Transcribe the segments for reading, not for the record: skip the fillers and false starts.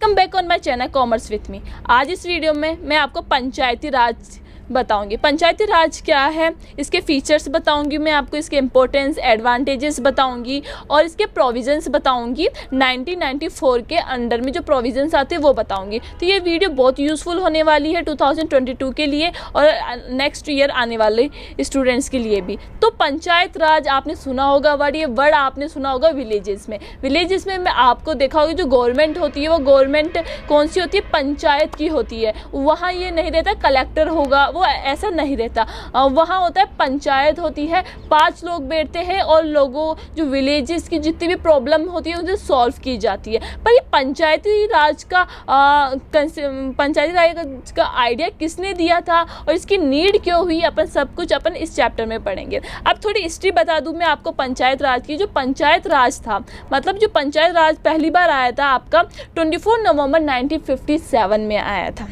Welcome back on my channel commerce with me. आज इस video में मैं आपको पंचायती राज बताऊंगी। पंचायती राज क्या है, इसके फीचर्स बताऊंगी, मैं आपको इसके इंपॉर्टेंस, एडवांटेजेस बताऊंगी और इसके प्रोविजंस बताऊंगी। 1994 के अंडर में जो प्रोविजंस आते हैं वो बताऊंगी। तो ये वीडियो बहुत यूज़फुल होने वाली है 2022 के लिए और नेक्स्ट ईयर आने वाले स्टूडेंट्स के लिए भी। तो पंचायत राज आपने सुना होगा वर्ड, ये वर्ड आपने सुना होगा विलेजेस में। विलेजेस में आपको देखा होगा जो गवर्नमेंट होती है वो गवर्नमेंट कौन सी होती है, पंचायत की होती है। वहाँ ये नहीं रहता कलेक्टर होगा, वो ऐसा नहीं रहता। वहाँ होता है पंचायत होती है, 5 लोग बैठते हैं और लोगों जो विलेजेस की जितनी भी प्रॉब्लम होती है उसे सॉल्व की जाती है। पर ये पंचायती राज का आइडिया किसने दिया था और इसकी नीड क्यों हुई, अपन सब कुछ अपन इस चैप्टर में पढ़ेंगे। अब थोड़ी हिस्ट्री बता दूं मैं आपको पंचायत राज की। जो पंचायत राज था, मतलब जो पंचायत राज पहली बार आया था आपका 24 नवंबर 1957 में आया था।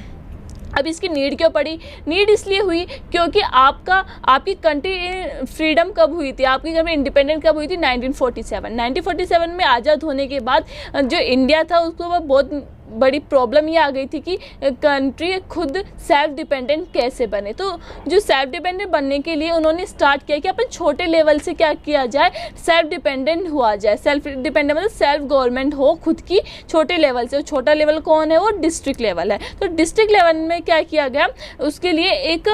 अब इसकी नीड क्यों पड़ी? नीड इसलिए हुई क्योंकि आपकी कंट्री फ्रीडम कब हुई थी, आपकी कंट्री इंडिपेंडेंट कब हुई थी? 1947 में आज़ाद होने के बाद जो इंडिया था उसको बहुत बड़ी प्रॉब्लम ये आ गई थी कि कंट्री खुद सेल्फ डिपेंडेंट कैसे बने। तो जो सेल्फ डिपेंडेंट बनने के लिए उन्होंने स्टार्ट किया कि अपन छोटे लेवल से क्या किया जाए, सेल्फ डिपेंडेंट हुआ जाए। सेल्फ डिपेंडेंट मतलब सेल्फ गवर्नमेंट हो खुद की छोटे लेवल से। छोटा लेवल कौन है? वो डिस्ट्रिक्ट लेवल है। तो डिस्ट्रिक्ट लेवल में क्या किया गया, उसके लिए एक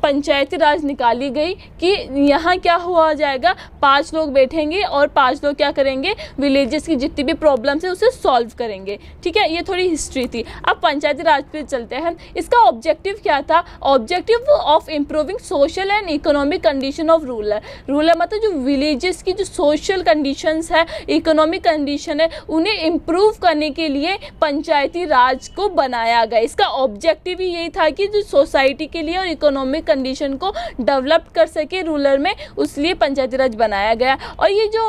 पंचायती राज निकाली गई कि यहाँ क्या हुआ जाएगा, 5 लोग बैठेंगे और 5 लोग क्या करेंगे, विलेजेस की जितनी भी प्रॉब्लम्स है उसे सॉल्व करेंगे। ठीक है, ये थोड़ी हिस्ट्री थी। अब पंचायती राज पे चलते हैं। इसका ऑब्जेक्टिव क्या था? Objective of improving social and economic condition of rural मतलब जो विलेजेस की जो सोशल कंडीशंस है, इकोनॉमिक कंडीशन है, उन्हें इम्प्रूव करने के लिए पंचायती राज को बनाया गया। इसका ऑब्जेक्टिव ही यही था कि जो सोसाइटी के लिए और इकोनॉमिक कंडीशन को डेवलप कर सके रूरल में, उसलिए पंचायती राज बनाया गया। और ये जो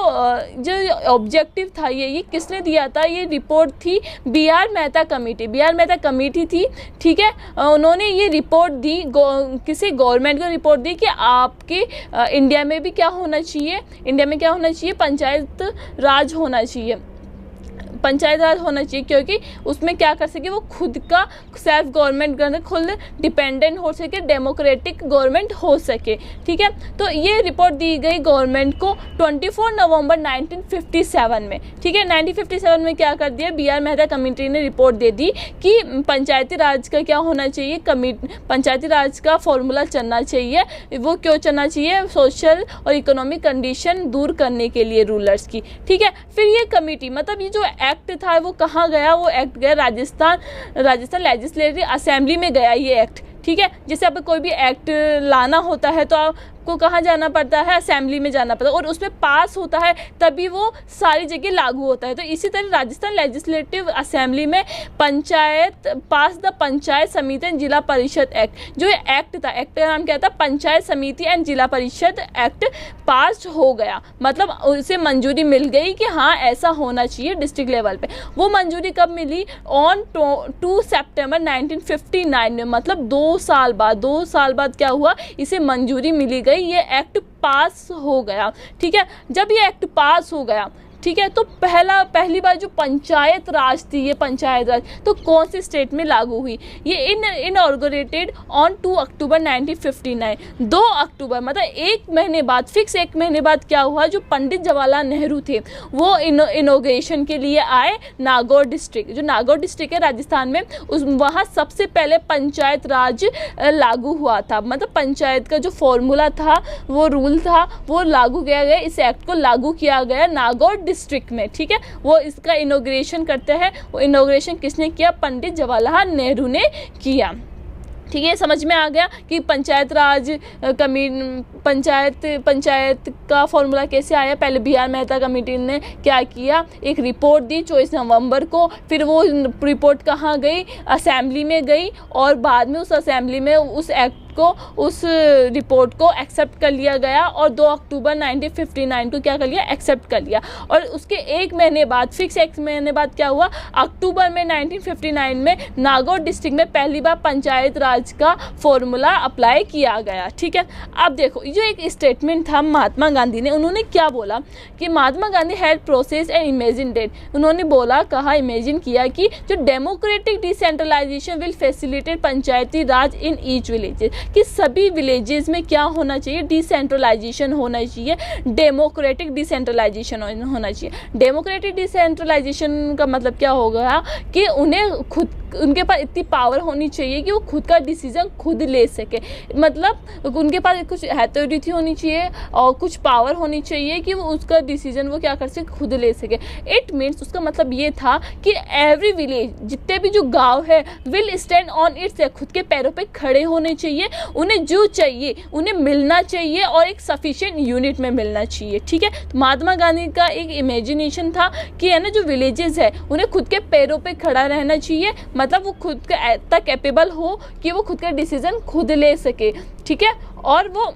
ऑब्जेक्टिव था ये किसने दिया था? ये रिपोर्ट थी बी आर मेहता कमेटी थी। ठीक है, उन्होंने ये रिपोर्ट दी, किसी गवर्नमेंट को रिपोर्ट दी कि आपके इंडिया में भी क्या होना चाहिए, पंचायत राज होना चाहिए। क्योंकि उसमें क्या कर सके, वो खुद का सेल्फ गवर्नमेंट करने, खुद डिपेंडेंट हो सके, डेमोक्रेटिक गवर्नमेंट हो सके। ठीक है, तो ये रिपोर्ट दी गई गवर्नमेंट को 24 नवंबर 1957 में। ठीक है, 1957 में क्या कर दिया, बी आर मेहता कमेटी ने रिपोर्ट दे दी कि पंचायती राज का क्या होना चाहिए, पंचायती राज का फॉर्मूला चलना चाहिए। वो क्यों चलना चाहिए? सोशल और इकोनॉमिक कंडीशन दूर करने के लिए रूलर्स की। ठीक है, फिर ये कमेटी मतलब ये जो एक्ट था वो कहाँ गया? वो एक्ट गया राजस्थान लेजिस्लेटिव असेंबली में गया ये एक्ट। ठीक है, जैसे अब कोई भी एक्ट लाना होता है तो आपको कहाँ जाना पड़ता है? असेंबली में जाना पड़ता है और उसमें पास होता है तभी वो सारी जगह लागू होता है। तो इसी तरह राजस्थान लेजिस्लेटिव असेंबली में पंचायत समिति एंड जिला परिषद एक्ट, जो एक्ट था, एक्ट का नाम क्या था? पंचायत समिति एंड जिला परिषद एक्ट पास हो गया। मतलब उसे मंजूरी मिल गई कि हाँ ऐसा होना चाहिए डिस्ट्रिक्ट लेवल पे। वो मंजूरी कब मिली? ऑन 2 सितंबर 1959 में, मतलब 2 साल बाद क्या हुआ, इसे मंजूरी मिली गई, ये एक्ट पास हो गया। ठीक है, जब ये एक्ट पास हो गया, ठीक है, तो पहली बार जो पंचायत राज थी, ये पंचायत राज तो कौन से स्टेट में लागू हुई? ये इनऑर्गेटेड ऑन 2 अक्टूबर 1959। 2 अक्टूबर मतलब एक महीने बाद क्या हुआ, जो पंडित जवाहरलाल नेहरू थे वो इनॉग्रेशन के लिए आए नागौर डिस्ट्रिक्ट। जो नागौर डिस्ट्रिक्ट है राजस्थान में, वहाँ सबसे पहले पंचायत राज लागू हुआ था। मतलब पंचायत का जो फॉर्मूला था, वो रूल था, वो लागू किया गया। इस एक्ट को लागू किया गया नागौर डिस्ट्रिक्ट में। ठीक है, वो इसका इनॉग्रेशन करते हैं। वो इनॉग्रेशन किसने किया? पंडित जवाहरलाल नेहरू ने किया। ठीक है, समझ में आ गया कि पंचायत राज पंचायत का फॉर्मूला कैसे आया। पहले बी आर मेहता कमेटी ने क्या किया, एक रिपोर्ट दी 24 नवंबर को। फिर वो रिपोर्ट कहाँ गई? असेंबली में गई और बाद में उस असेंबली में उस एक्ट को उस रिपोर्ट को एक्सेप्ट कर लिया गया और 2 अक्टूबर 1959 को क्या कर लिया, एक्सेप्ट कर लिया। और उसके एक महीने बाद, फिक्स एक महीने बाद क्या हुआ, अक्टूबर में 1959 में नागौर डिस्ट्रिक्ट में पहली बार पंचायत राज का फॉर्मूला अप्लाई किया गया। ठीक है, अब देखो जो एक स्टेटमेंट था महात्मा गांधी ने, उन्होंने क्या बोला कि Mahatma Gandhi had process and imagine that, उन्होंने बोला, कहा, इमेजिन किया कि जो democratic decentralization will facilitate panchayati raj in each villages, कि सभी विलेजेस में क्या होना चाहिए, डिसेंट्रलाइजेशन होना चाहिए, डेमोक्रेटिक डिसेंट्रलाइजेशन होना चाहिए। डेमोक्रेटिक डिसेंट्रलाइजेशन का मतलब क्या होगा कि उन्हें खुद, उनके पास इतनी पावर होनी चाहिए कि वो खुद का डिसीजन खुद ले सके, मतलब उनके पास कुछ अथॉरिटी होनी चाहिए और कुछ पावर होनी चाहिए कि वो उसका डिसीजन वो क्या कर सके, खुद ले सके। इट मीन्स, उसका मतलब ये था कि एवरी विलेज, जितने भी जो गांव है, विल स्टैंड ऑन इट्स, खुद के पैरों पे खड़े होने चाहिए, उन्हें जो चाहिए उन्हें मिलना चाहिए और एक सफिशिएंट यूनिट में मिलना चाहिए। ठीक है, तो महात्मा गांधी का एक इमेजिनेशन था कि है ना, जो विलेजेस है उन्हें खुद के पैरों पे खड़ा रहना चाहिए, मतलब वो खुद का इतना कैपेबल हो कि वो खुद का डिसीजन खुद ले सके। ठीक है, और वो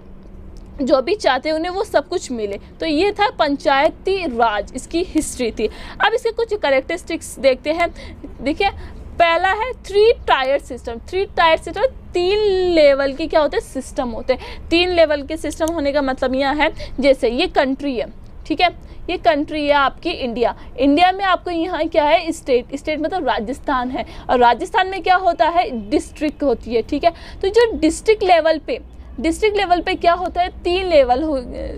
जो भी चाहते हैं उन्हें वो सब कुछ मिले। तो ये था पंचायती राज, इसकी हिस्ट्री थी। अब इसके कुछ कैरेक्टरिस्टिक्स देखते हैं। देखिए, पहला है 3 tier system. 3 tier system, 3 level के क्या होते हैं, सिस्टम होते हैं। 3 लेवल के सिस्टम होने का मतलब यह है, जैसे ये कंट्री है, ठीक है, ये कंट्री है आपकी इंडिया। इंडिया में आपको यहाँ क्या है, स्टेट, स्टेट मतलब राजस्थान है, और राजस्थान में क्या होता है, डिस्ट्रिक्ट होती है। ठीक है, तो जो डिस्ट्रिक्ट लेवल पे क्या होता है, 3 लेवल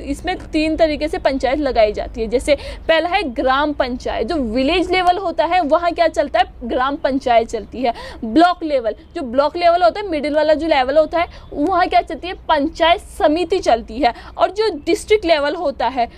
इसमें 3 तरीके से पंचायत लगाई जाती है। जैसे पहला है ग्राम पंचायत, जो विलेज लेवल होता है वहाँ क्या चलता है, ग्राम पंचायत चलती है। ब्लॉक लेवल, जो ब्लॉक लेवल होता है, मिडिल वाला जो लेवल होता है, वहाँ क्या चलती है, पंचायत समिति चलती है। और जो डिस्ट्रिक्ट लेवल होता है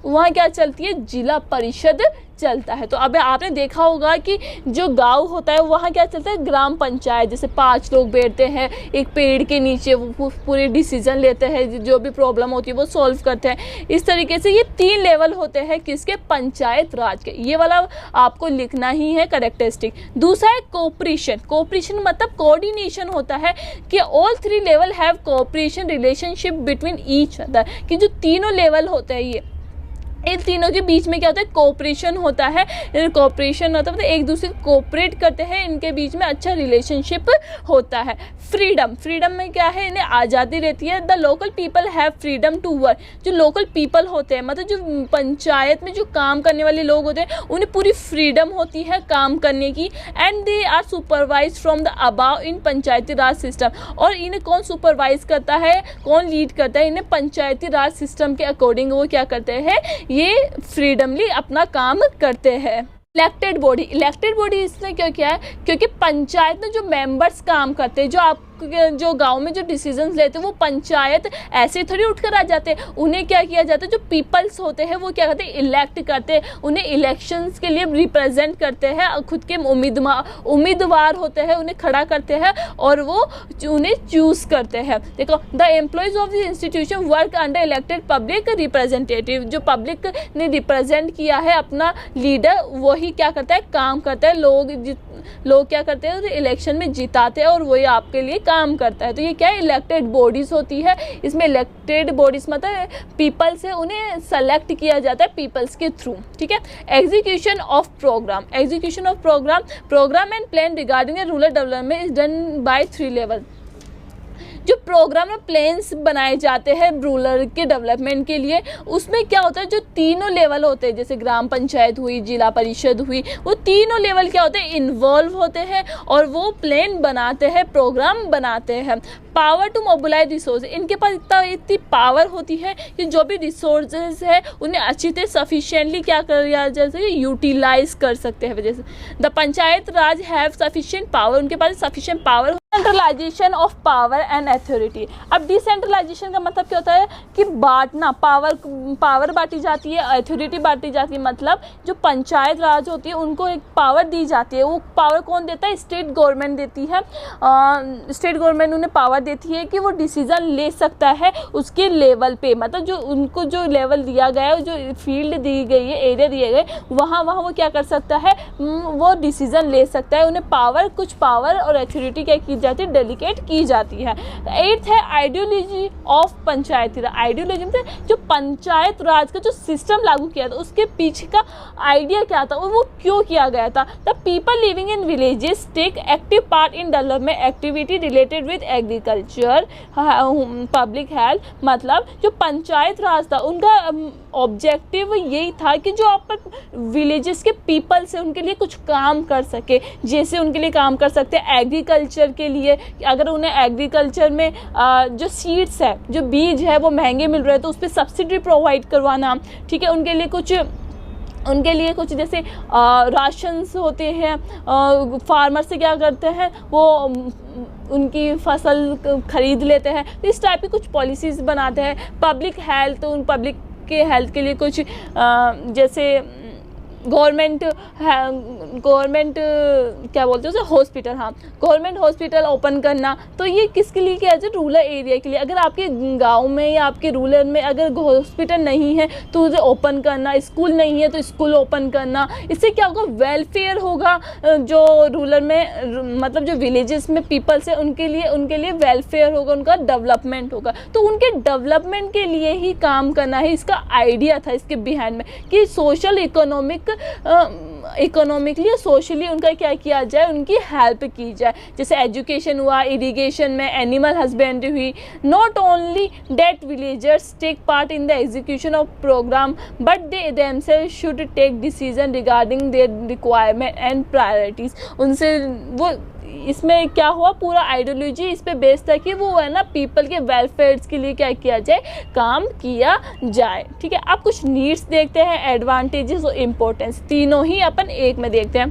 वहाँ क्या चलती है, जिला परिषद चलता है। तो अब आपने देखा होगा कि जो गांव होता है वहाँ क्या चलता है, ग्राम पंचायत, जैसे 5 लोग बैठते हैं एक पेड़ के नीचे, वो पूरे डिसीजन लेते हैं, जो भी प्रॉब्लम होती है वो सॉल्व करते हैं। इस तरीके से ये 3 लेवल होते हैं किसके, पंचायत राज के। ये वाला आपको लिखना ही है कैरेक्टरिस्टिक। दूसरा है कोऑपरेशन। कोऑपरेशन मतलब कोऑर्डिनेशन होता है कि all 3 level have cooperation relationship between each other, कि जो तीनों लेवल होते हैं, ये इन तीनों के बीच में क्या होता है, कोऑपरेशन होता है। कोऑपरेशन होता है मतलब एक दूसरे को कोऑपरेट करते हैं, इनके बीच में अच्छा रिलेशनशिप होता है। फ्रीडम में क्या है, इन्हें आज़ादी रहती है। The local people have freedom to work, जो लोकल पीपल होते हैं, मतलब जो पंचायत में जो काम करने वाले लोग होते हैं, उन्हें पूरी फ्रीडम होती है काम करने की। And they are supervise from the above in Panchayati Raj system, और इन्हें कौन सुपरवाइज करता है, कौन लीड करता है, इन्हें पंचायती राज सिस्टम के अकॉर्डिंग वो क्या करते हैं, ये फ्रीडमली अपना काम करते हैं। इलेक्टेड बॉडी इसमें क्यों क्या है, क्योंकि पंचायत में जो मेंबर्स काम करते हैं, जो गांव में जो डिसीजंस लेते हैं, वो पंचायत ऐसे थोड़ी उठकर आ जाते हैं। उन्हें क्या किया जाता है, जो पीपल्स होते हैं वो क्या करते हैं, इलेक्ट करते हैं, उन्हें इलेक्शंस के लिए रिप्रेजेंट करते हैं, खुद के उम्मीदवार होते हैं, उन्हें खड़ा करते हैं और वो उन्हें चूज करते हैं। देखो, the employees of the institution work under elected public representative, जो पब्लिक ने रिप्रेजेंट किया है अपना लीडर, वही क्या करता है, काम करता है। लोग क्या करते हैं, इलेक्शन में जिताते हैं और वही आपके लिए काम करता है। तो ये क्या है, इलेक्टेड बॉडीज होती है। इसमें इलेक्टेड बॉडीज मतलब पीपल से उन्हें सेलेक्ट किया जाता है पीपल्स के थ्रू। ठीक है, execution of program and plan regarding rural development is done by 3 level. जो प्रोग्राम में प्लान्स बनाए जाते हैं रूरल के डेवलपमेंट के लिए, उसमें क्या होता है, जो तीनों लेवल होते हैं, जैसे ग्राम पंचायत हुई, जिला परिषद हुई, वो तीनों लेवल क्या होते हैं, इन्वॉल्व होते हैं और वो प्लान बनाते हैं, प्रोग्राम बनाते हैं। पावर टू मोबिलाइज रिसोर्स, इनके पास इतनी पावर होती है कि जो भी रिसोर्सेज है उन्हें अच्छी तरह सफिशिएंटली क्या किया जा सके, यूटिलाइज कर सकते हैं। जैसे the panchayat raj have sufficient power, उनके पास sufficient power. Decentralization of power and authority. अब डिसेंट्रलाइजेशन का मतलब क्या होता है कि बांटना, पावर बांटी जाती है, अथॉरिटी बांटी जाती है। मतलब जो पंचायत राज होती है उनको एक पावर दी जाती है। वो पावर कौन देता है, स्टेट गवर्नमेंट देती है। स्टेट गवर्नमेंट उन्हें पावर देती है कि वो डिसीजन ले सकता है उसके लेवल पे, मतलब जो उनको जो लेवल दिया गया है, जो फील्ड दी गई है, एरिया दिए गए, वहाँ वो क्या कर सकता है, वो डिसीजन ले सकता है। उन्हें पावर, कुछ पावर और अथॉरिटी क्या की जाती है, डेलीगेट की जाती है। 8th है ideology of Panchayati Raj. Ideology में जो पंचायत राज का जो सिस्टम लागू किया था उसके पीछे का आइडिया क्या था और वो क्यों किया गया था। The people living in villages take active part in development activity related with agriculture, public health. मतलब जो पंचायत राज था उनका ऑब्जेक्टिव यही था कि जो आप विलेजेस के पीपल से उनके लिए कुछ काम कर सके। जैसे उनके लिए काम कर सकते हैं एग्रीकल्चर के लिए, अगर उन्हें एग्रीकल्चर में जो सीड्स है, जो बीज है वो महंगे मिल रहे हैं तो उस पर सब्सिडी प्रोवाइड करवाना, ठीक है। उनके लिए कुछ जैसे राशंस होते हैं, फार्मर से क्या करते हैं वो उनकी फसल खरीद लेते हैं, तो इस टाइप की कुछ पॉलिसीज़ बनाते हैं। पब्लिक हेल्थ, उन पब्लिक के हेल्थ के लिए कुछ जैसे गवर्नमेंट क्या बोलते हैं उसे, हॉस्पिटल, हाँ, गवर्नमेंट हॉस्पिटल ओपन करना। तो ये किसके लिए किया जाए, रूरल एरिया के लिए। अगर आपके गांव में या आपके रूरल में अगर हॉस्पिटल नहीं है तो उसे ओपन करना, स्कूल नहीं है तो स्कूल ओपन करना। इससे क्या होगा, वेलफेयर होगा। जो रूरल में मतलब जो विलेजेस में पीपल्स है उनके लिए वेलफेयर होगा, उनका डेवलपमेंट होगा। तो उनके डेवलपमेंट के लिए ही काम करना है, इसका आइडिया था इसके बिहाइंड में कि सोशल इकोनॉमिकली और सोशली उनका क्या किया जाए, उनकी हेल्प की जाए। जैसे एजुकेशन हुआ, इरिगेशन में, एनिमल हस्बेंड्री हुई। Not only that villagers take part in the execution of program but they themselves should take decision regarding their requirement and priorities. उनसे वो इसमें क्या हुआ, पूरा आइडियोलॉजी इस पे बेस्ड था कि वो है ना पीपल के वेलफेयर के लिए क्या किया जाए, काम किया जाए, ठीक है। अब कुछ नीड्स देखते हैं, एडवांटेजेस और इम्पोर्टेंस, तीनों ही अपन एक में देखते हैं।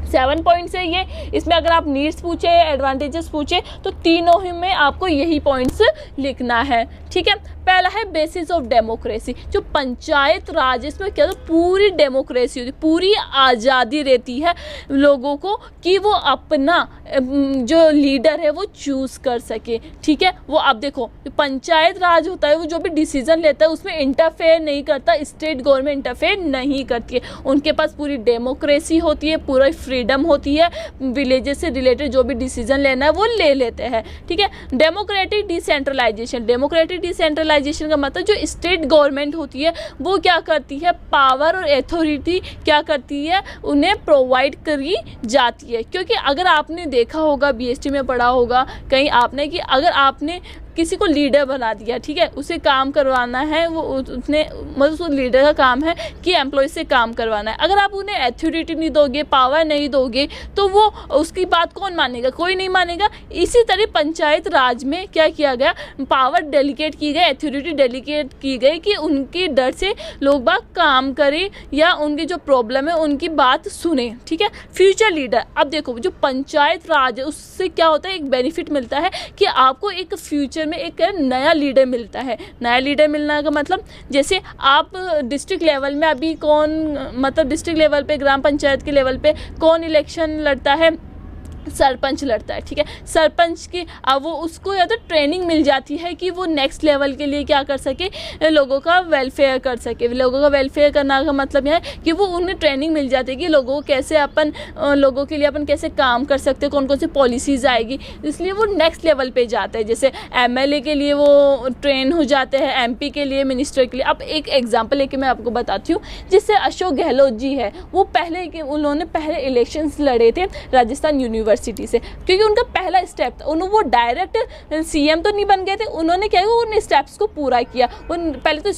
7 पॉइंट्स है ये, इसमें अगर आप नीड्स पूछे, एडवांटेजेस पूछे तो तीनों ही में आपको यही पॉइंट्स लिखना है, ठीक है। पहला है बेसिस ऑफ डेमोक्रेसी। जो पंचायत राज, इसमें क्या होता है, पूरी डेमोक्रेसी होती है, पूरी आज़ादी रहती है लोगों को कि वो अपना जो लीडर है वो चूज़ कर सके, ठीक है। वो आप देखो पंचायत राज होता है, वो जो भी डिसीजन लेता है उसमें इंटरफेयर नहीं करता, स्टेट गवर्नमेंट इंटरफेयर नहीं करती है। उनके पास पूरी डेमोक्रेसी होती है, पूरा फ्रीडम होती है, विलेजेस से रिलेटेड जो भी डिसीजन लेना है वो ले लेते हैं, ठीक है। Democratic decentralisation. डेमोक्रेटिक डिसेंट्रलाइजेशन का मतलब जो स्टेट गवर्नमेंट होती है वो क्या करती है, पावर और अथॉरिटी क्या करती है, उन्हें प्रोवाइड करी जाती है। क्योंकि अगर आपने देखा होगा, बीएसटी में पढ़ा होगा कहीं आपने, कि अगर आपने किसी को लीडर बना दिया, ठीक है, उसे काम करवाना है, वो उसने मतलब उस लीडर का काम है कि एम्प्लॉय से काम करवाना है। अगर आप उन्हें अथॉरिटी नहीं दोगे, पावर नहीं दोगे तो वो उसकी बात कौन मानेगा, कोई नहीं मानेगा। इसी तरह पंचायत राज में क्या किया गया, पावर डेलीगेट की गई, अथॉरिटी डेलीगेट की गई कि उनकी डर से लोग बाग काम करें या उनकी जो प्रॉब्लम है उनकी बात सुने, ठीक है। Future leader. अब देखो जो पंचायत राज है उससे क्या होता है, एक बेनिफिट मिलता है कि आपको एक फ्यूचर में एक नया लीडर मिलता है। नया लीडर मिलने का मतलब जैसे आप डिस्ट्रिक्ट लेवल में अभी मतलब डिस्ट्रिक्ट लेवल पे, ग्राम पंचायत के लेवल पे कौन इलेक्शन लड़ता है, सरपंच लड़ता है, ठीक है। सरपंच की अब वो उसको या तो ट्रेनिंग मिल जाती है कि वो नेक्स्ट लेवल के लिए क्या कर सके, लोगों का वेलफेयर कर सके। लोगों का वेलफेयर करना का मतलब यह है कि वो उन्हें ट्रेनिंग मिल जाती है कि लोगों को कैसे लोगों के लिए अपन कैसे काम कर सकते हैं, कौन कौन सी पॉलिसीज़ आएगी, इसलिए वो नेक्स्ट लेवल पे जाते हैं। जैसे एमएलए के लिए वो ट्रेन हो जाते हैं, एमपी के लिए, मिनिस्टर के लिए। अब एक एग्जाम्पल लेके मैं आपको बताती हूँ। जिससे अशोक गहलोत जी है, वो उन्होंने पहले इलेक्शंस लड़े थे राजस्थान यूनिवर्सिटी से, क्योंकि उनका पहला स्टेप था। वो डायरेक्ट सीएम तो नहीं बन गए थे, उन्होंने क्या किया, उन स्टेप्स को पूरा किया। पहले तो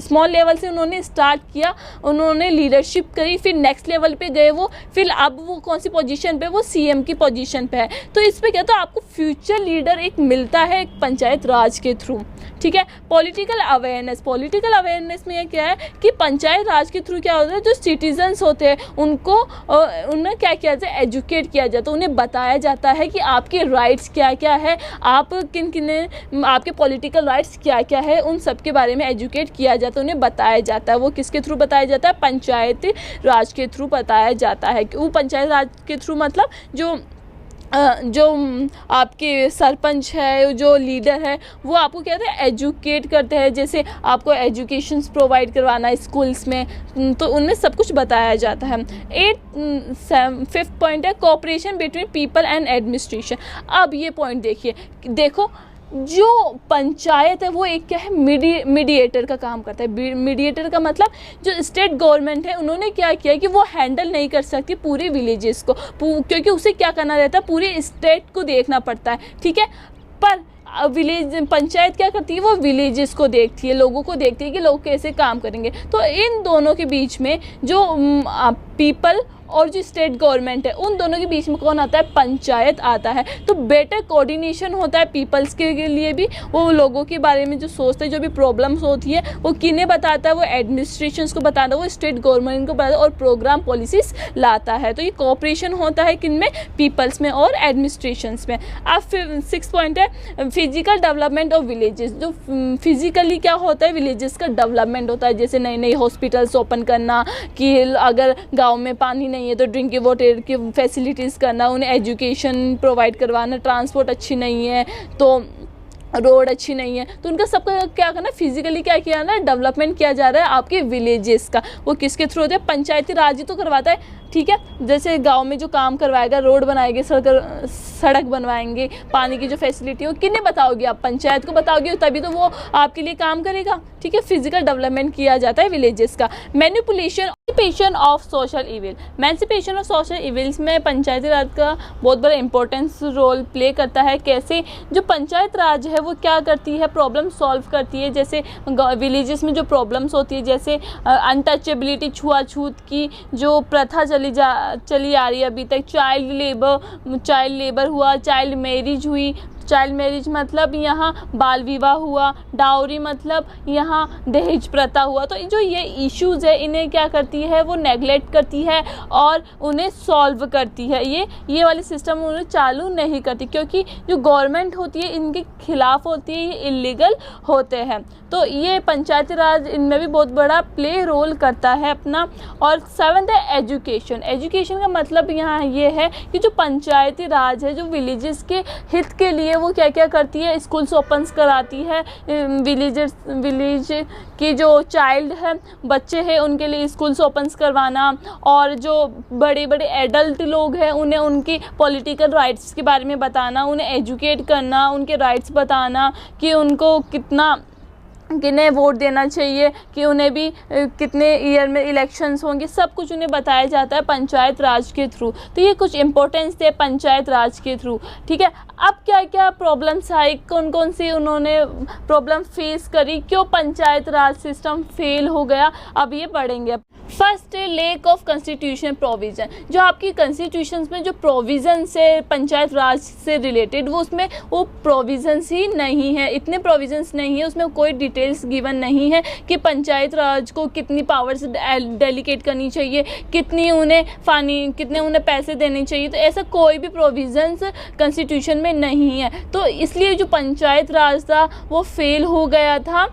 स्मॉल लेवल से उन्होंने स्टार्ट किया, उन्होंने लीडरशिप करी, फिर नेक्स्ट लेवल पे गए वो, फिर अब वो कौन सी पोजीशन पे, वो सीएम की पोजीशन पे है। तो इस पे क्या था, आपको फ्यूचर लीडर एक मिलता है एक पंचायत राज के थ्रू, ठीक है। Political awareness. पॉलिटिकल अवेयरनेस में क्या है कि पंचायत राज के थ्रू क्या होता है, जो सिटीजन्स होते हैं उन्हें क्या किया जाए, एजुकेट किया जाता है, उन्हें बताया जाता है कि आपके राइट्स क्या क्या है, आप आपके पॉलिटिकल राइट्स क्या क्या है, उन सब के बारे में एजुकेट किया जाता है, उन्हें बताया जाता है। वो किसके थ्रू बताया जाता है, पंचायत राज के थ्रू बताया जाता है। वो पंचायत राज के थ्रू मतलब जो जो आपके सरपंच है, जो लीडर है, वो आपको क्या कहते हैं, एजुकेट करते हैं। जैसे आपको एजुकेशंस प्रोवाइड करवाना है स्कूल्स में, तो उनमें सब कुछ बताया जाता है। 5th पॉइंट है cooperation between people and administration. अब ये पॉइंट देखिए, देखो जो पंचायत है वो एक क्या है, मीडिएटर का काम करता है। मीडिएटर का मतलब जो स्टेट गवर्नमेंट है उन्होंने क्या किया कि वो हैंडल नहीं कर सकती पूरे विलेजेस को, क्योंकि उसे क्या करना रहता है, पूरे स्टेट को देखना पड़ता है, ठीक है। पर पंचायत क्या करती है, वो विलेजेस को देखती है, लोगों को देखती है कि लोग कैसे काम करेंगे। तो इन दोनों के बीच में जो पीपल और जो स्टेट गवर्नमेंट है, उन दोनों के बीच में कौन आता है, पंचायत आता है। तो बेटर कोऑर्डिनेशन होता है पीपल्स के लिए भी, वो लोगों के बारे में जो सोचते हैं, जो भी प्रॉब्लम्स होती है वो किन्हें बताता है, वो एडमिनिस्ट्रेशंस को बताता है, वो स्टेट गवर्नमेंट को बताता है और प्रोग्राम पॉलिसीज लाता है। तो ये कोऑपरेशन होता है किन में, पीपल्स में और एडमिनिस्ट्रेशंस में। अब 6 पॉइंट है फिजिकल डेवलपमेंट ऑफ विलेजेस। जो फिजिकली क्या होता है, विलेजेस का डेवलपमेंट होता है, जैसे नई नई हॉस्पिटल्स ओपन करना, कि अगर गाँव में पानी नहीं है तो ड्रिंकिंग वाटर की फैसिलिटीज़ करना, उन्हें एजुकेशन प्रोवाइड करवाना, ट्रांसपोर्ट अच्छी नहीं है तो रोड अच्छी नहीं है, तो उनका सबका क्या करना, फिजिकली क्या किया ना, डेवलपमेंट किया जा रहा है आपके विलेजेस का। वो किसके थ्रू होता है, पंचायती राज ही तो करवाता है, ठीक है। जैसे गांव में जो काम करवाएगा, रोड बनाएंगे, सड़क बनवाएंगे, पानी की जो फैसिलिटी हो, किन्हें बताओगे आप, पंचायत को बताओगे, तभी तो वो आपके लिए काम करेगा, ठीक है। फिजिकल डेवलपमेंट किया जाता है विलेजेस का। Manipulation of social evil. Manipulation of social evils में पंचायती राज का बहुत बड़ा इंपॉर्टेंस रोल प्ले करता है। कैसे, जो पंचायत राज है वो क्या करती है, प्रॉब्लम सॉल्व करती है। जैसे विलेजेस में जो प्रॉब्लम्स होती है, जैसे अनटचेबिलिटी, छुआछूत की जो प्रथा चली आ रही है अभी तक, चाइल्ड लेबर हुआ, चाइल्ड मैरिज हुई। चाइल्ड मैरिज मतलब यहाँ बाल विवाह हुआ, डाउरी मतलब यहाँ दहेज प्रथा हुआ। तो जो ये इश्यूज़ है, इन्हें क्या करती है, वो नेगलेक्ट करती है और उन्हें सॉल्व करती है। ये वाली सिस्टम उन्हें चालू नहीं करती, क्योंकि जो गवर्नमेंट होती है इनके खिलाफ होती है, ये इलीगल होते हैं। तो ये पंचायती राज इनमें भी बहुत बड़ा प्ले रोल करता है अपना। और 7th है एजुकेशन। एजुकेशन का मतलब यहाँ ये है कि जो पंचायती राज है, जो विलेजेस के हित के लिए वो क्या क्या करती है, स्कूल्स ओपन्स कराती है। विलेज की जो चाइल्ड है, बच्चे हैं, उनके लिए स्कूल्स ओपन्स करवाना, और जो बड़े बड़े एडल्ट लोग हैं उन्हें उनकी पॉलिटिकल राइट्स के बारे में बताना, उन्हें एजुकेट करना, उनके राइट्स बताना कि उनको किन्हें वोट देना चाहिए, कि उन्हें भी कितने ईयर में इलेक्शंस होंगे, सब कुछ उन्हें बताया जाता है पंचायत राज के थ्रू। तो ये कुछ इंपॉर्टेंस थे पंचायत राज के थ्रू, ठीक है। अब क्या क्या प्रॉब्लम्स आई, कौन कौन सी उन्होंने प्रॉब्लम फेस करी, क्यों पंचायत राज सिस्टम फेल हो गया, अब ये पढ़ेंगे। फर्स्ट है लेक ऑफ कॉन्स्टिट्यूशन प्रोविज़न। जो आपकी कॉन्स्टिट्यूशंस में जो प्रोविज़न्स है पंचायत राज से रिलेटेड, वो उसमें वो प्रोविज़न्स ही नहीं है, इतने प्रोविज़न्स नहीं है, उसमें कोई डिटेल्स गिवन नहीं है कि पंचायत राज को कितनी पावर्स डेलीकेट करनी चाहिए, कितने उन्हें पैसे देने चाहिए। तो ऐसा कोई भी प्रोविज़न्स कॉन्स्टिट्यूशन में नहीं है। तो इसलिए जो पंचायत राज था वो फेल हो गया था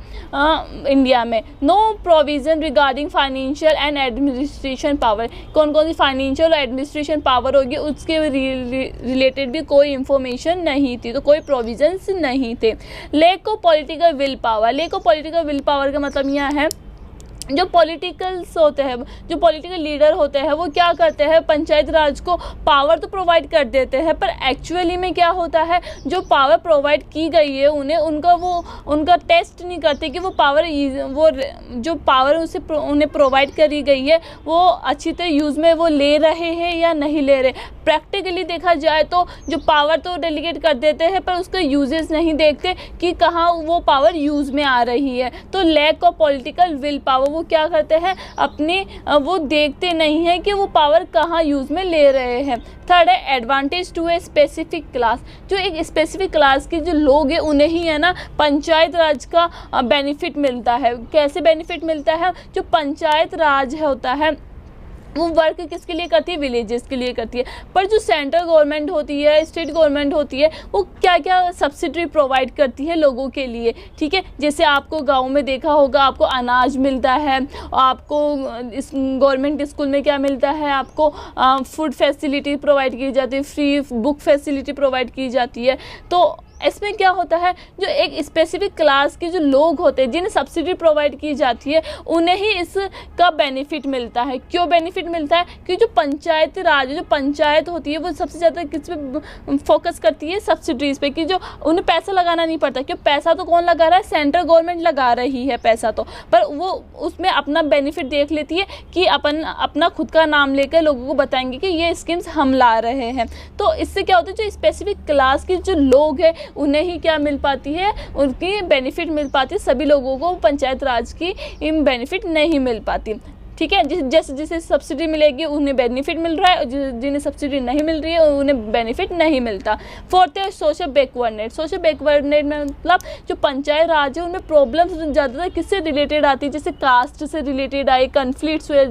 इंडिया में। No provision regarding financial and administration power. कौन कौन सी फाइनेंशियल और एडमिनिस्ट्रेशन पावर होगी उसके रिलेटेड भी कोई इंफॉर्मेशन नहीं थी, तो कोई प्रोविजंस नहीं थे। Lake of political will power. Lake of political will power का मतलब यह है जो पॉलिटिकल्स होते हैं, जो पॉलिटिकल लीडर होते हैं, वो क्या करते हैं, पंचायत राज को पावर तो प्रोवाइड कर देते हैं, पर एक्चुअली में क्या होता है, जो पावर प्रोवाइड की गई है उनका टेस्ट नहीं करते कि वो जो पावर उन्हें प्रोवाइड करी गई है वो अच्छी तरह यूज़ में वो ले रहे हैं या नहीं ले रहे। प्रैक्टिकली देखा जाए तो जो पावर तो डेलीगेट कर देते हैं, पर उसका यूजेस नहीं देखते कि कहाँ वो पावर यूज़ में आ रही है। तो lack of political will power, वो क्या करते हैं, वो देखते नहीं है कि वो पावर कहाँ यूज़ में ले रहे हैं। थर्ड है advantage to a specific class. जो एक स्पेसिफिक क्लास के जो लोग हैं उन्हें ही है ना पंचायत राज का बेनिफिट मिलता है। कैसे बेनिफिट मिलता है, जो पंचायत राज होता है वो वर्क किसके लिए करती है, विलेजेस के लिए करती है। पर जो सेंट्रल गवर्नमेंट होती है, स्टेट गवर्नमेंट होती है, वो क्या क्या सब्सिडी प्रोवाइड करती है लोगों के लिए, ठीक है। जैसे आपको गांव में देखा होगा, आपको अनाज मिलता है, आपको इस गवर्नमेंट स्कूल में क्या मिलता है, आपको फूड फैसिलिटी प्रोवाइड की जाती है, फ्री बुक फैसिलिटी प्रोवाइड की जाती है। तो इसमें क्या होता है, जो एक स्पेसिफिक क्लास के जो लोग होते हैं जिन्हें सब्सिडी प्रोवाइड की जाती है, उन्हें ही इसका बेनिफिट मिलता है। क्यों बेनिफिट मिलता है? कि जो पंचायती राज, जो पंचायत होती है, वो सबसे ज़्यादा किस पे फोकस करती है, सब्सिडीज़ पे, कि जो उन्हें पैसा लगाना नहीं पड़ता। क्यों? पैसा तो कौन लगा रहा है, सेंट्रल गवर्नमेंट लगा रही है पैसा तो, पर वो उसमें अपना बेनिफिट देख लेती है कि अपना खुद का नाम लेकर लोगों को बताएंगे कि ये स्कीम्स हम ला रहे हैं। तो इससे क्या होता है, जो स्पेसिफिक क्लास के जो लोग हैं उन्हें ही क्या मिल पाती है, उनकी बेनिफिट मिल पाती है। सभी लोगों को पंचायत राज की बेनिफिट नहीं मिल पाती, ठीक है। जैसे जिसे सब्सिडी मिलेगी उन्हें बेनिफिट मिल रहा है, और जिन्हें सब्सिडी नहीं मिल रही है उन्हें बेनिफिट नहीं मिलता। फोर्थ है सोशल बैकवर्डनेस। सोशल बैकवर्डनेस में मतलब जो पंचायत राज है उनमें प्रॉब्लम्स ज़्यादातर किससे रिलेटेड आती है, जैसे कास्ट से रिलेटेड आई, कन्फ्लिक्ट्स हुए,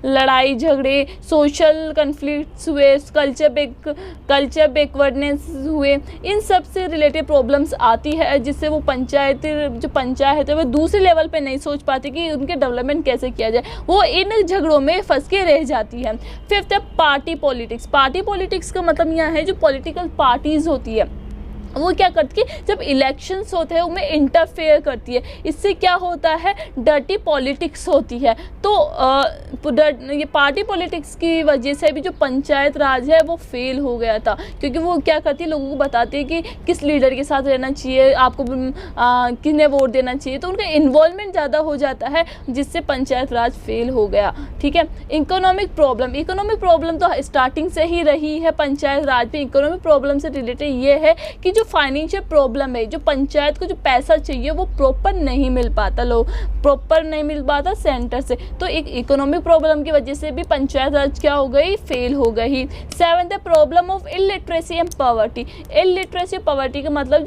लड़ाई झगड़े, सोशल कन्फ्लिक्ट्स हुए, कल्चर बैकवर्डनेस हुए, इन सब से रिलेटेड प्रॉब्लम्स आती है, जिससे वो पंचायत है वो दूसरे लेवल पे नहीं सोच पाती कि उनके डेवलपमेंट कैसे किया जाए, वो इन झगड़ों में फंस के रह जाती है। फिफ्थ है पार्टी पॉलिटिक्स। पार्टी पॉलिटिक्स का मतलब यह है जो पॉलिटिकल पार्टीज होती है वो क्या करती है, जब इलेक्शंस होते हैं उनमें इंटरफेयर करती है। इससे क्या होता है, डर्टी पॉलिटिक्स होती है। तो ये पार्टी पॉलिटिक्स की वजह से भी जो पंचायत राज है वो फेल हो गया था, क्योंकि वो क्या करती है, लोगों को बताती है कि किस लीडर के साथ रहना चाहिए, आपको किन्हें वोट देना चाहिए। तो उनका इन्वॉल्वमेंट ज़्यादा हो जाता है, जिससे पंचायत राज फेल हो गया, ठीक है। इकोनॉमिक प्रॉब्लम तो स्टार्टिंग से ही रही है पंचायत राज में। इकोनॉमिक प्रॉब्लम से रिलेटेड ये है कि जो फाइनेंशियल प्रॉब्लम है, जो पंचायत को जो पैसा चाहिए वो प्रॉपर नहीं मिल पाता सेंटर से। तो एक इकोनॉमिक प्रॉब्लम की वजह से भी पंचायत राज क्या हो गई, फेल हो गई। सेवंथ है problem of illiteracy and poverty. Illiteracy poverty का मतलब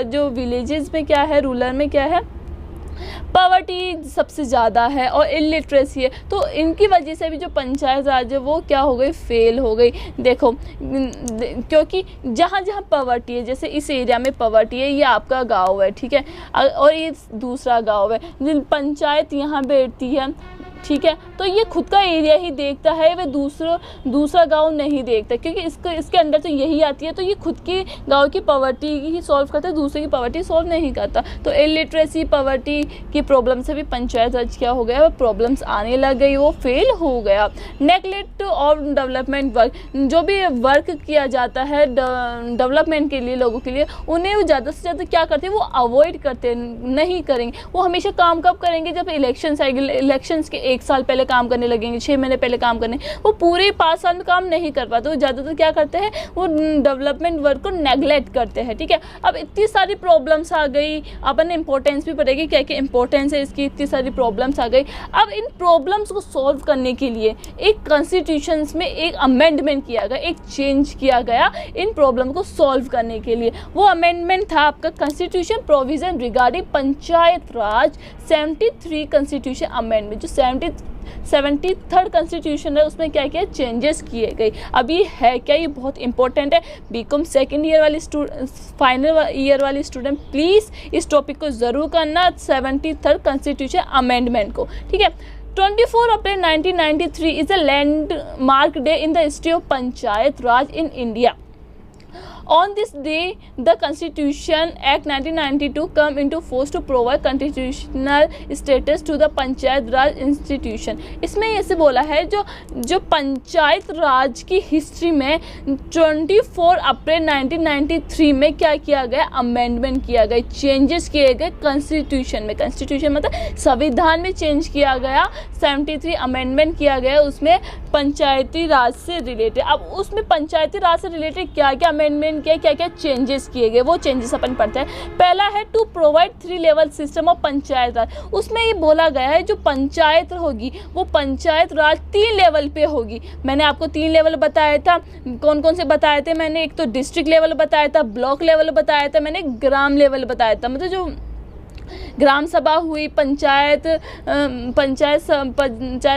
जो विलेजेस में क्या है, रूरल में क्या है, पॉवर्टी सबसे ज़्यादा है और इलिटरेसी है। तो इनकी वजह से भी जो पंचायत राज है वो क्या हो गई, फेल हो गई। देखो क्योंकि जहाँ जहाँ पॉवर्टी है, जैसे इस एरिया में पॉवर्टी है, ये आपका गांव है, ठीक है, और ये दूसरा गांव है, पंचायत यहाँ बैठती है, ठीक है। तो ये खुद का एरिया ही देखता है, वह दूसरा गांव नहीं देखता, क्योंकि इसके अंडर तो यही आती है। तो ये खुद की गांव की पॉवर्टी ही सॉल्व करता है, दूसरे की पॉवर्टी सॉल्व नहीं करता। तो इलिटरेसी पॉवर्टी की प्रॉब्लम से भी पंचायत राज क्या हो गया, वो प्रॉब्लम्स आने लग गई, वो फेल हो गया। नेगलेक्ट और डेवलपमेंट वर्क, जो भी वर्क किया जाता है डेवलपमेंट के लिए, लोगों के लिए, उन्हें वो ज़्यादा से ज़्यादा क्या करते हैं, वो अवॉइड करते नहीं करेंगे। वो हमेशा काम कब करेंगे, जब इलेक्शन आएंगे, इलेक्शंस के 1 साल पहले काम करने लगेंगे, 6 महीने पहले काम करने, वो पूरे 5 साल में काम नहीं कर पाते। वो ज़्यादातर क्या करते हैं, वो डेवलपमेंट वर्क को नेगलेक्ट करते हैं, ठीक है। अब इतनी सारी प्रॉब्लम्स आ गई, अपन इंपॉर्टेंस भी पड़ेगी, क्या क्या इंपॉर्टेंस है इसकी, इतनी सारी प्रॉब्लम्स आ गई। अब इन प्रॉब्लम्स को सॉल्व करने के लिए एक कॉन्स्टिट्यूशन में एक अमेंडमेंट किया गया, एक चेंज किया गया इन प्रॉब्लम को सॉल्व करने के लिए। वो अमेंडमेंट था आपका कॉन्स्टिट्यूशन प्रोविजन रिगार्डिंग पंचायत राज 73 कॉन्स्टिट्यूशन अमेंडमेंट। जो 73rd कॉन्स्टिट्यूशन है उसमें क्या क्या चेंजेस किए गए। अब ये है क्या, ये बहुत इंपॉर्टेंट है। बीकॉम सेकेंड ईयर वाले फाइनल ईयर वाले स्टूडेंट प्लीज़ इस टॉपिक को ज़रूर करना, 73rd कॉन्स्टिट्यूशन अमेंडमेंट को, ठीक है। 24 अप्रैल 1993 is a landmark day in the history of panchayat Raj in India. On this day, the Constitution Act 1992 come into force to provide constitutional status to the panchayat Raj institution. इसमें ऐसे बोला है जो पंचायत राज की history में 24 अप्रैल 1993 में क्या किया गया, अमेंडमेंट किया गया, चेंजेस किए गए कॉन्स्टिट्यूशन में। कॉन्स्टिट्यूशन मतलब संविधान में चेंज किया गया, 73 अमेंडमेंट किया गया उसमें पंचायती राज से रिलेटेड। अब उसमें पंचायती राज से रिलेटेड क्या क्या अमेंडमेंट किया, क्या क्या चेंजेस किए गए, वो चेंजेस अपन पढ़ते हैं। पहला है to provide 3 level system of panchayat raj. उसमें ये बोला गया है जो पंचायत होगी वो पंचायत राज 3 लेवल पे होगी। मैंने आपको 3 लेवल बताया था, कौन कौन से बताए थे मैंने, एक तो डिस्ट्रिक्ट लेवल बताया था, ब्लॉक लेवल बताया था, मैंने ग्राम लेवल बताया था। मतलब जो ग्राम सभा हुई, पंचायत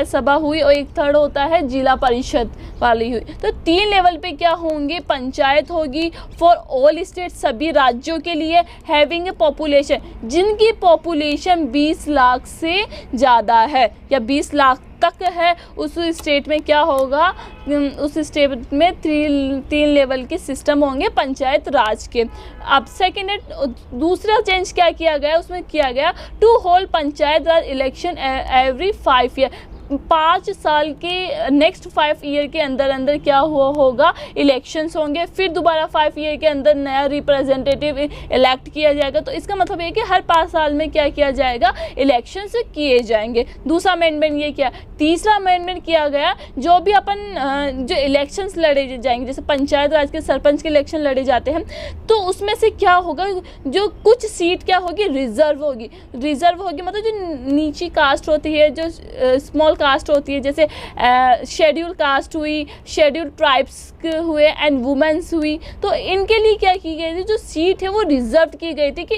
सभा हुई, और एक थर्ड होता है जिला परिषद वाली हुई। तो 3 लेवल पे क्या होंगे, पंचायत होगी फॉर ऑल स्टेट, सभी राज्यों के लिए, हैविंग ए पॉपुलेशन, जिनकी पॉपुलेशन 20 लाख से ज़्यादा है या 20 लाख तक है, उस स्टेट में क्या होगा, उस स्टेट में 3 लेवल के सिस्टम होंगे पंचायत राज के। अब सेकेंड है, दूसरा चेंज क्या किया गया, उसमें किया गया to hold panchayat raj election every 5 year, 5 साल के नेक्स्ट 5 ईयर के अंदर अंदर क्या होगा, इलेक्शंस होंगे, फिर दोबारा 5 ईयर के अंदर नया रिप्रेजेंटेटिव इलेक्ट किया जाएगा। तो इसका मतलब है कि हर 5 साल में क्या किया जाएगा, इलेक्शंस किए जाएंगे। दूसरा अमेंडमेंट ये किया। तीसरा अमेंडमेंट किया गया, जो भी अपन जो इलेक्शंस लड़े जाएंगे, जैसे पंचायत राज के सरपंच के इलेक्शन लड़े जाते हैं, तो उसमें से क्या होगा, जो कुछ सीट क्या होगी, रिजर्व होगी मतलब जो नीची कास्ट होती है, जो स्मॉल कास्ट होती है, जैसे शेड्यूल कास्ट हुई, शेड्यूल ट्राइब्स हुए एंड वुमेन्स हुई, तो इनके लिए क्या की गई थी, जो सीट है वो रिजर्व की गई थी कि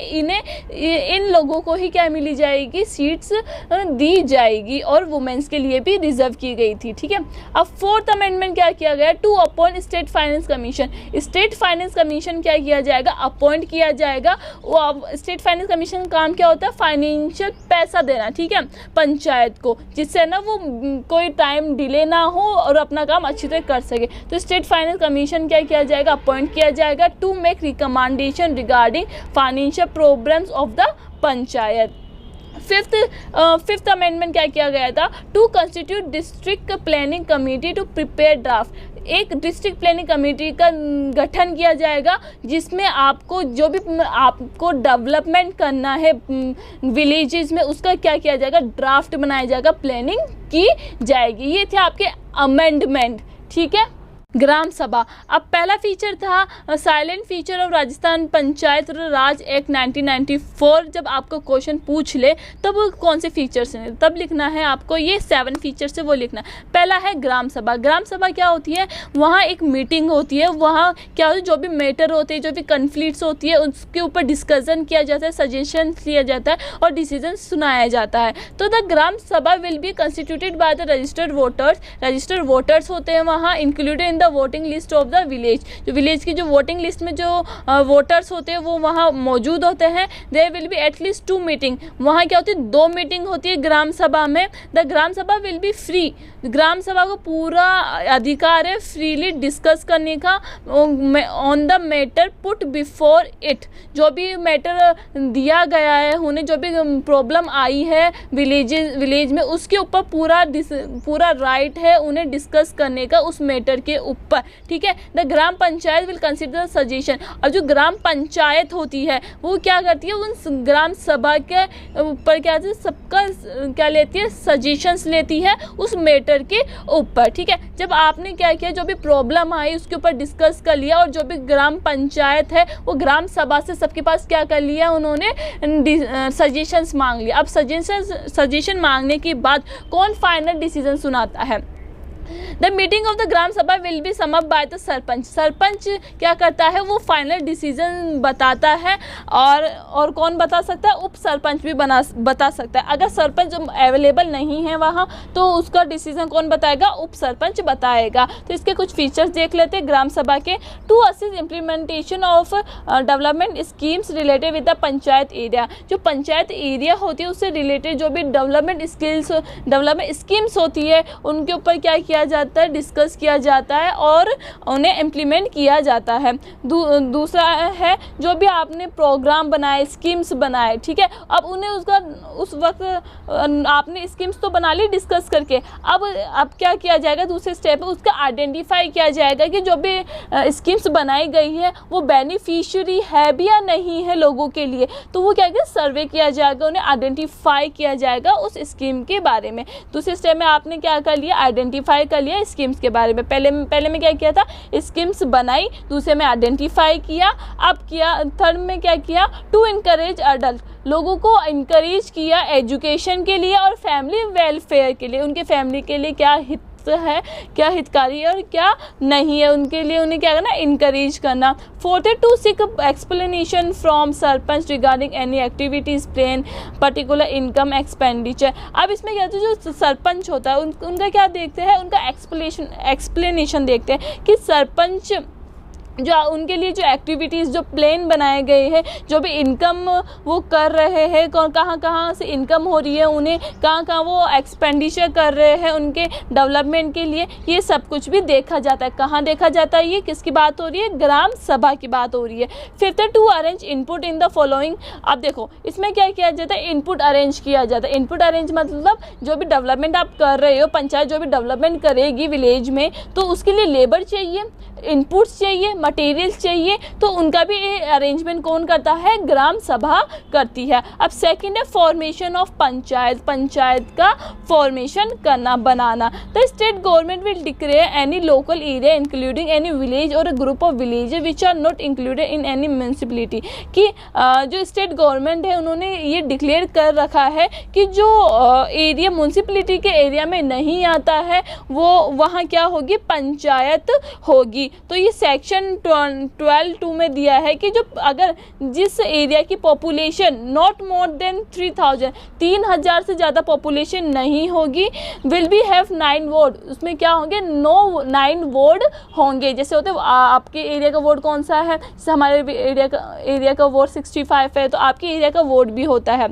इन लोगों को ही क्या मिली जाएगी, सीट्स दी जाएगी, और वुमेन्स के लिए भी रिजर्व की गई थी। ठीक है। अब 4th अमेंडमेंट क्या किया गया, to appoint state finance commission, state finance commission क्या किया जाएगा, अपॉइंट किया जाएगा। वो स्टेट फाइनेंस कमीशन का काम क्या होता है, फाइनेंशियल पैसा देना, ठीक है, पंचायत को, जिससे ना वो कोई टाइम डिले ना हो और अपना काम अच्छी तरह कर सके। तो स्टेट फाइनेंस कमीशन क्या किया जाएगा, अपॉइंट किया जाएगा to make recommendation regarding financial problems of the panchayat. Fifth amendment क्या किया गया था, to constitute district planning committee to prepare draft, एक डिस्ट्रिक्ट प्लानिंग कमेटी का गठन किया जाएगा, जिसमें आपको जो भी आपको डेवलपमेंट करना है विलेजेस में, उसका क्या किया जाएगा, ड्राफ्ट बनाया जाएगा, प्लानिंग की जाएगी। ये थे आपके अमेंडमेंट। ठीक है। ग्राम सभा। अब पहला फीचर था silent feature of Rajasthan panchayat Raj act 1994। जब आपको क्वेश्चन पूछ ले तब कौन से फीचर्स हैं, तब लिखना है आपको ये 7 फीचर से वो लिखना। पहला है ग्राम सभा। ग्राम सभा क्या होती है, वहाँ एक मीटिंग होती है, वहाँ क्या होती है, जो भी मैटर होते हैं, जो भी कन्फ्लिक्ट्स होती है, उसके ऊपर डिस्कशन किया जाता है, सजेशन लिया जाता है और डिसीजन सुनाया जाता है। तो द ग्राम सभा will be constituted by the registered voters. Registered voters होते हैं वहाँ, included in the voting list of the village. जो विलेज की जो वोटिंग लिस्ट में जो वोटर्स होते हैं वो वहाँ मौजूद होते हैं। There will be at least 2 meeting. वहाँ क्या होती है, 2 मीटिंग होती है ग्राम सभा में। द ग्राम सभा विल बी फ्री। ग्राम सभा को पूरा अधिकार है फ्रीली डिस्कस करने का on the matter put before it. जो भी मैटर दिया गया है, उन्हें जो भी प्रॉब्लम आई है विलेज में, उसके ऊपर पूरा राइट है उन्हें डिस्कस करने का उस मैटर के ऊपर। ठीक है। The gram panchayat will consider suggestion. और जो ग्राम पंचायत होती है वो क्या करती है, उन ग्राम सभा के ऊपर क्या सबका क्या लेती है, सजेशंस लेती है उस मैटर के ऊपर। ठीक है। जब आपने क्या किया, जो भी प्रॉब्लम आई उसके ऊपर डिस्कस कर लिया और जो भी ग्राम पंचायत है वो ग्राम सभा से सबके पास क्या कर लिया, उन्होंने सजेशंस मांग लिया। अब सजेशन मांगने के बाद कौन फाइनल डिसीजन सुनाता है। The meeting of the gram सभा will be sum up by the sarpanch. Sarpanch क्या करता है, वो फाइनल डिसीजन बताता है। और कौन बता सकता है, उप सरपंच भी बता सकता है। अगर सरपंच अवेलेबल नहीं है वहाँ तो उसका डिसीजन कौन बताएगा, उप सरपंच बताएगा। तो इसके कुछ फीचर्स देख लेते हैं ग्राम सभा के। To assist implementation of development schemes related with the panchayat area. जो पंचायत एरिया होती है उससे रिलेटेड जो भी डेवलपमेंट स्कीम्स होती है उनके ऊपर क्या किया जाता है, डिस्कस किया जाता है और उन्हें इम्प्लीमेंट किया जाता है। दूसरा है जो भी आपने प्रोग्राम बनाए, स्कीम्स बनाए, ठीक है, अब उन्हें उस वक्त आपने स्कीम्स तो बना ली डिस्कस करके, अब क्या किया जाएगा, दूसरे स्टेप में उसका आइडेंटिफाई किया जाएगा कि जो भी स्कीम्स बनाई गई है वो बेनिफिशियरी है भी या नहीं है लोगों के लिए। तो वो क्या, सर्वे किया जाएगा, उन्हें आइडेंटिफाई किया जाएगा उस स्कीम के बारे में। दूसरे स्टेप में आपने क्या कर लिया, आइडेंटिफाई कर लिया स्कीम्स के बारे में। पहले में क्या किया था, स्कीम्स बनाई, दूसरे में आइडेंटिफाई किया, अब किया थर्ड में क्या किया, टू इनकरेज अडल्ट, लोगों को इनकरेज किया एजुकेशन के लिए और फैमिली वेलफेयर के लिए, उनके फैमिली के लिए क्या हित है, क्या हितकारी है और क्या नहीं है, उनके लिए उन्हें क्या करना, इनकरेज करना। फोर्थ है to seek explanation from sarpanch regarding any activities plan particular income expenditure. अब इसमें क्या होता है, जो सरपंच होता है उनका क्या देखते हैं, उनका एक्सप्लेनेशन देखते हैं कि सरपंच जो उनके लिए जो एक्टिविटीज़, जो प्लान बनाए गए हैं, जो भी इनकम वो कर रहे हैं, कहाँ कहाँ से इनकम हो रही है, उन्हें कहाँ कहाँ वो एक्सपेंडिचर कर रहे हैं उनके डेवलपमेंट के लिए, ये सब कुछ भी देखा जाता है। कहाँ देखा जाता है, ये किसकी बात हो रही है, ग्राम सभा की बात हो रही है। फिफ्थ है to arrange input in the following. अब देखो इसमें क्या किया जाता है, इनपुट अरेंज किया जाता है। इनपुट अरेंज मतलब जो भी डेवलपमेंट आप कर रहे हो, पंचायत जो भी डेवलपमेंट करेगी विलेज में, तो उसके लिए लेबर चाहिए, इनपुट्स चाहिए, मटेरियल्स चाहिए, तो उनका भी अरेंजमेंट कौन करता है, ग्राम सभा करती है। अब सेकंड है फॉर्मेशन ऑफ पंचायत, पंचायत का फॉर्मेशन करना, बनाना। The state government will declare any local area including any village और group of villages which are not included in any municipality. कि जो स्टेट गवर्नमेंट है उन्होंने ये डिक्लेयर कर रखा है कि जो एरिया म्यूनिसिपैलिटी के एरिया में नहीं आता है वो वहाँ क्या होगी, पंचायत होगी। तो ये सेक्शन 12(2) में दिया है कि जो अगर जिस एरिया की पॉपुलेशन नॉट मोर देन 3,000 से ज़्यादा पॉपुलेशन नहीं होगी, विल बी हैव 9 वार्ड, उसमें क्या होंगे, 9 वार्ड होंगे। जैसे होते आपके एरिया का वार्ड कौन सा है, जैसे हमारे एरिया का वार्ड 65 है, तो आपके एरिया का वार्ड भी होता है,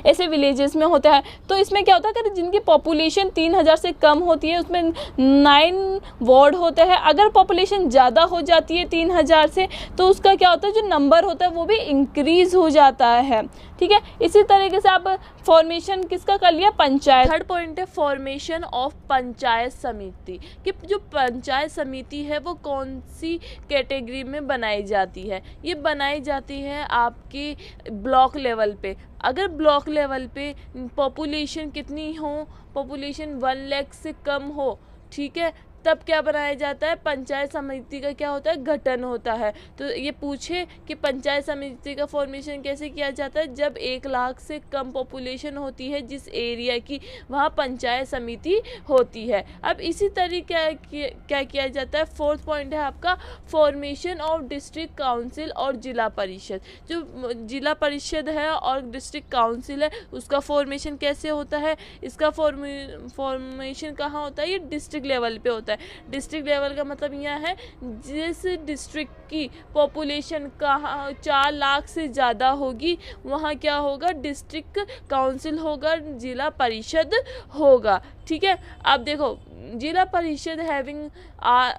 ऐसे विलेजेस में होता है। तो इसमें क्या होता है, अगर जिनकी पॉपुलेशन 3,000 से कम होती है उसमें 9 वार्ड होता है। अगर पॉपुलेशन ज़्यादा हो जाती है 3,000 से, तो उसका क्या होता है, जो नंबर होता है वो भी इंक्रीज हो जाता है। ठीक है, इसी तरीके से आप फॉर्मेशन किसका कर लिया, पंचायत। थर्ड पॉइंट है फॉर्मेशन ऑफ पंचायत समिति, कि जो पंचायत समिति है वो कौन सी कैटेगरी में बनाई जाती है। ये बनाई जाती है आपके ब्लॉक लेवल पे। अगर ब्लॉक लेवल पे पॉपुलेशन कितनी हो, पॉपुलेशन 1 लाख से कम हो, ठीक है, तब क्या बनाया जाता है, पंचायत समिति का क्या होता है, गठन होता है। तो ये पूछे कि पंचायत समिति का फॉर्मेशन कैसे किया जाता है, जब 1 लाख से कम पॉपुलेशन होती है जिस एरिया की, वहाँ पंचायत समिति होती है। अब इसी तरीके क्या किया जाता है, फोर्थ पॉइंट है आपका फॉर्मेशन ऑफ डिस्ट्रिक्ट काउंसिल और जिला परिषद। जो जिला परिषद है और डिस्ट्रिक्ट काउंसिल है उसका फॉर्मेशन कैसे होता है, इसका फॉर्मेशन कहाँ होता है, ये डिस्ट्रिक्ट लेवल पे होता है। डिस्ट्रिक्ट लेवल का मतलब यह है जिस डिस्ट्रिक्ट की पॉपुलेशन कहाँ 4 लाख से ज़्यादा होगी वहाँ क्या होगा, डिस्ट्रिक्ट काउंसिल होगा, जिला परिषद होगा। ठीक है, अब देखो जिला परिषद having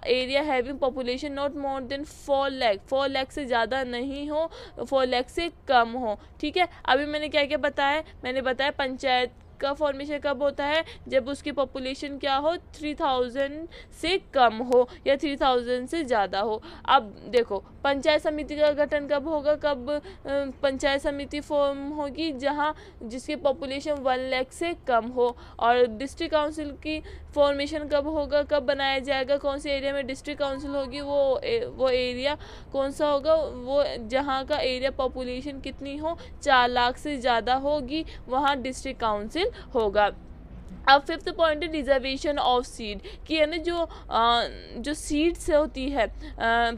area having population not more than 4 lakh से ज़्यादा नहीं हो, 4 लाख से कम हो। ठीक है, अभी मैंने क्या क्या बताया, मैंने बताया पंचायत का फॉर्मेशन कब होता है, जब उसकी पॉपुलेशन क्या हो, 3,000 से कम हो या 3,000 से ज़्यादा हो। अब देखो पंचायत समिति का गठन कब होगा, कब पंचायत समिति फॉर्म होगी, जहां जिसकी पॉपुलेशन 1 लाख से कम हो। और डिस्ट्रिक्ट काउंसिल की फॉर्मेशन कब होगा, कब बनाया जाएगा, कौन से एरिया में डिस्ट्रिक्ट काउंसिल होगी, वो एरिया कौन सा होगा, वो जहाँ का एरिया पॉपुलेशन कितनी हो, 4 लाख से ज़्यादा होगी, वहाँ डिस्ट्रिक्ट काउंसिल होगा। अब फिफ्थ पॉइंट है रिजर्वेशन ऑफ सीट, कि है ना जो सीट्स होती है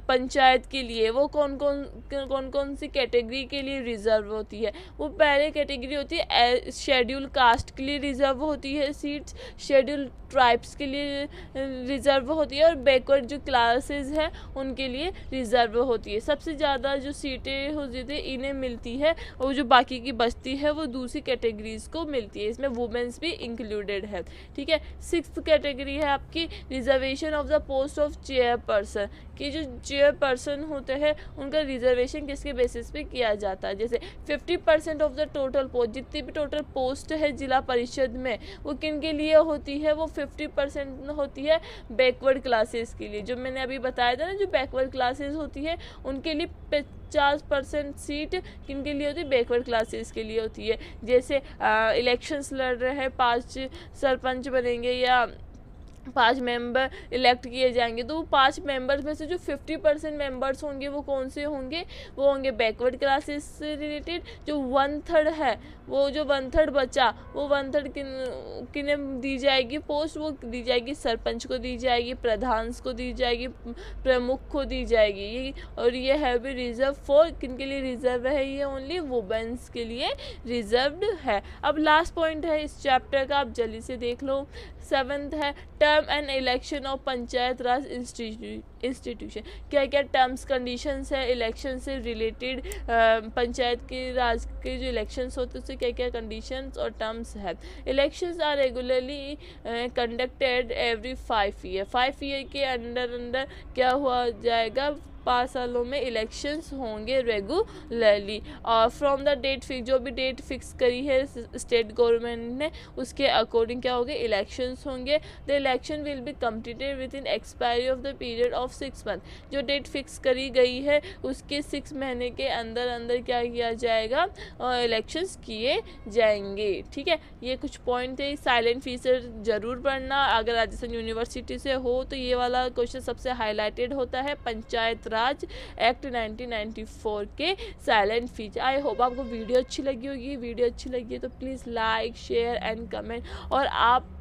पंचायत के लिए, वो कौन कौन सी कैटेगरी के लिए रिजर्व होती है। वो पहले कैटेगरी होती है शेड्यूल कास्ट के लिए रिजर्व होती है सीट्स, शेड्यूल ट्राइब्स के लिए रिजर्व होती है, और बैकवर्ड जो क्लासेस हैं उनके लिए रिजर्व होती है। सबसे ज़्यादा जो सीटें होती है इन्हें मिलती है, और जो बाकी की बचती है वो दूसरी कैटेगरीज को मिलती है, इसमें वुमेन्स भी इंक्लूडेड है। ठीक है, 6th कैटेगरी है आपकी reservation of the post of chairperson, कि जो चेयरपर्सन होते हैं उनका रिजर्वेशन किसके बेसिस पे किया जाता है। जैसे 50% ऑफ द टोटल पोस्ट, जितनी भी टोटल पोस्ट है जिला परिषद में, वो किन के लिए होती है, वो 50% होती है बैकवर्ड क्लासेस के लिए। जो मैंने अभी बताया था ना, जो बैकवर्ड क्लासेस होती है उनके लिए 50% सीट किन के लिए होती है, बैकवर्ड क्लासेस के लिए होती है। जैसे इलेक्शंस लड़ रहे हैं, 5 सरपंच बनेंगे या 5 मेंबर इलेक्ट किए जाएंगे। तो वो 5 मेंबर्स में से जो 50% मेंबर्स होंगे वो कौन से होंगे, वो होंगे बैकवर्ड क्लासेस से रिलेटेड। जो 1/3 है, वो जो 1/3 बचा, वो 1/3 किन्हें दी जाएगी पोस्ट, वो दी जाएगी सरपंच को दी जाएगी, प्रधान को दी जाएगी, प्रमुख को दी जाएगी। ये और ये है भी रिजर्व फॉर किन के लिए रिजर्व है, ये ओनली वुमेन्स के लिए रिजर्व्ड है। अब लास्ट पॉइंट है इस चैप्टर का, आप जल्दी से देख लो। 7th है term and election of panchayat Raj institution. क्या क्या टर्म्स कंडीशंस है इलेक्शन से रिलेटेड, पंचायत के राज के जो इलेक्शंस होते हैं उससे क्या क्या कंडीशंस और टर्म्स है। Elections are regularly conducted every 5 year. 5 year के अंदर क्या हुआ जाएगा, 5 सालों में इलेक्शंस होंगे रेगुलरली। और फ्रॉम द डेट फिक्स, जो भी डेट फिक्स करी है स्टेट गवर्नमेंट ने उसके अकॉर्डिंग क्या होंगे, इलेक्शंस होंगे। The election will be completed with in expiry of the period of 6 month. जो डेट फिक्स करी गई है उसके 6 महीने के अंदर अंदर क्या किया जाएगा, इलेक्शंस किए जाएंगे। ठीक है, ये कुछ पॉइंट है। साइलेंट फीचर जरूर पढ़ना, अगर राजस्थान यूनिवर्सिटी से हो तो ये वाला क्वेश्चन सबसे हाईलाइटेड होता है, पंचायत राज एक्ट 1994 के साइलेंट फीचर। आई होप आपको वीडियो अच्छी लगी होगी। वीडियो अच्छी लगी है तो please like share and comment. और आप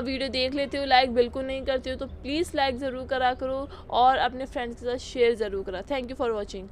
वीडियो देख लेते हो, लाइक बिल्कुल नहीं करते हो तो प्लीज़ लाइक ज़रूर करा करो और अपने फ्रेंड्स के साथ शेयर ज़रूर करा। Thank you for watching.